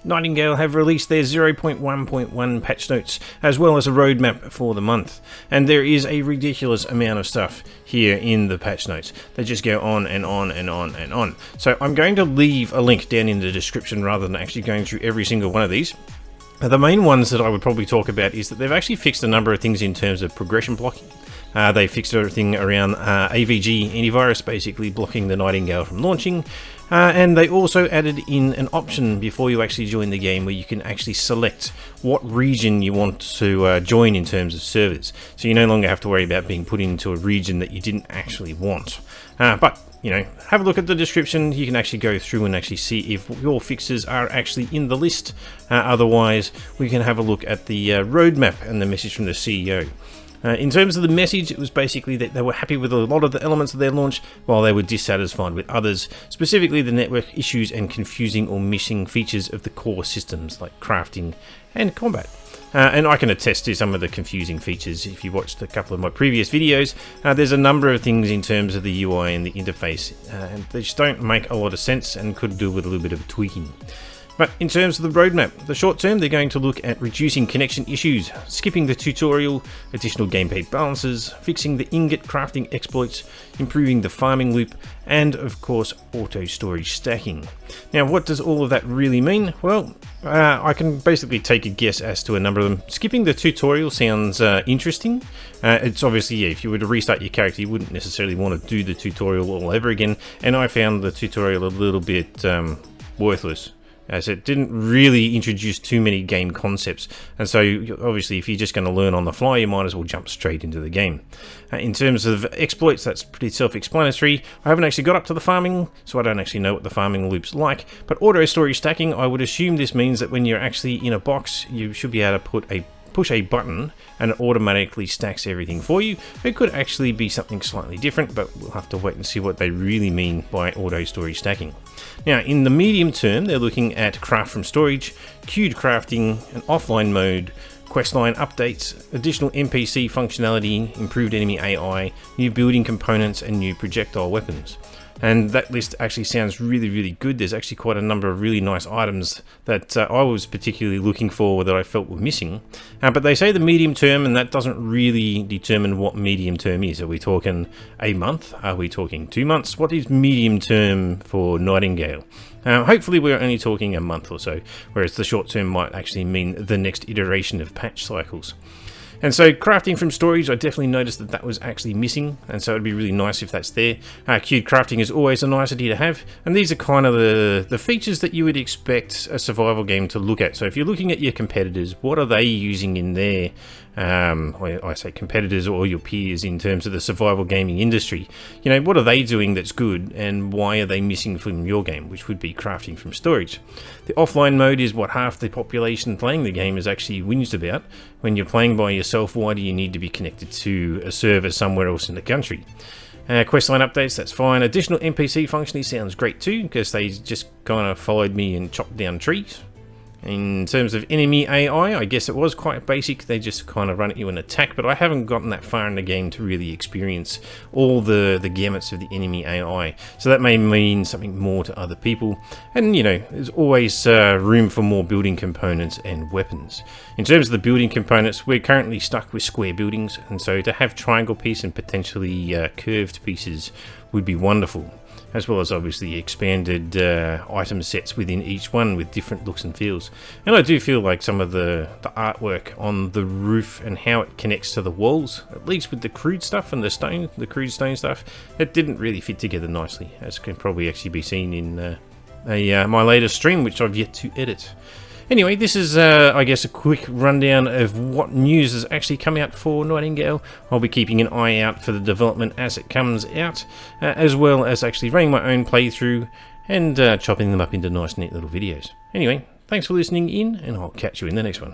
Nightingale have released their 0.1.1 patch notes, as well as a roadmap for the month. And there is a ridiculous amount of stuff here in the patch notes. They just go on and on and on and on. So I'm going to leave a link down in the description rather than actually going through every single one of these. The main ones that I would probably talk about is that they've actually fixed a number of things in terms of progression blocking. They fixed everything around AVG antivirus, basically blocking the Nightingale from launching. And they also added in an option before you actually join the game where you can actually select what region you want to join in terms of servers. So you no longer have to worry about being put into a region that you didn't actually want. But, you know, have a look at the description. You can actually go through and actually see if your fixes are actually in the list. Otherwise, we can have a look at the roadmap and the message from the CEO. In terms of the message, it was basically that they were happy with a lot of the elements of their launch, while they were dissatisfied with others, specifically the network issues and confusing or missing features of the core systems like crafting and combat. And I can attest to some of the confusing features. If you watched a couple of my previous videos, there's a number of things in terms of the UI and the interface, and they just don't make a lot of sense and could do with a little bit of tweaking. But in terms of the roadmap, the short term, they're going to look at reducing connection issues, skipping the tutorial, additional gameplay balances, fixing the ingot crafting exploits, improving the farming loop, and of course, auto storage stacking. Now, what does all of that really mean? Well, I can basically take a guess as to a number of them. Skipping the tutorial sounds interesting. It's obviously, yeah, if you were to restart your character, you wouldn't necessarily want to do the tutorial all over again, and I found the tutorial a little bit worthless, as it didn't really introduce too many game concepts. And so obviously if you're just going to learn on the fly, you might as well jump straight into the game. In terms of exploits, that's pretty self-explanatory. I haven't actually got up to the farming, so I don't actually know what the farming loop's like. But auto storage stacking, I would assume this means that when you're actually in a box, you should be able to push a button and it automatically stacks everything for you. It could actually be something slightly different, but we'll have to wait and see what they really mean by auto storage stacking. Now, in the medium term, they're looking at craft from storage, queued crafting, an offline mode, questline updates, additional NPC functionality, improved enemy AI, new building components, and new projectile weapons. And that list actually sounds really, really good. There's actually quite a number of really nice items that I was particularly looking for that I felt were missing. But they say the medium term, and that doesn't really determine what medium term is. Are we talking a month? Are we talking 2 months? What is medium term for Nightingale? Hopefully we're only talking a month or so, whereas the short term might actually mean the next iteration of patch cycles. And so crafting from storage, I definitely noticed that that was actually missing, and so it'd be really nice if that's there. Queued crafting is always a nicety to have, and these are kind of the features that you would expect a survival game to look at. So if you're looking at your competitors, what are they using in their, I say competitors or your peers in terms of the survival gaming industry? You know, what are they doing that's good, and why are they missing from your game, which would be crafting from storage? The offline mode is what half the population playing the game is actually whinged about. When you're playing by yourself, why do you need to be connected to a server somewhere else in the country? Questline updates, that's fine. Additional NPC functionality sounds great too, because they just kind of followed me and chopped down trees. In terms of enemy AI, I guess it was quite basic. They just kind of run at you and attack, but I haven't gotten that far in the game to really experience all the gamuts of the enemy AI. So that may mean something more to other people. And, you know, there's always room for more building components and weapons. In terms of the building components, we're currently stuck with square buildings, and so to have triangle piece and potentially curved pieces would be wonderful, as well as obviously expanded item sets within each one with different looks and feels. And I do feel like some of the artwork on the roof and how it connects to the walls, at least with the crude stuff and the crude stone stuff, it didn't really fit together nicely, as can probably actually be seen in my latest stream, which I've yet to edit. Anyway, this is, I guess, a quick rundown of what news has actually come out for Nightingale. I'll be keeping an eye out for the development as it comes out, as well as actually running my own playthrough and chopping them up into nice, neat little videos. Anyway, thanks for listening in, and I'll catch you in the next one.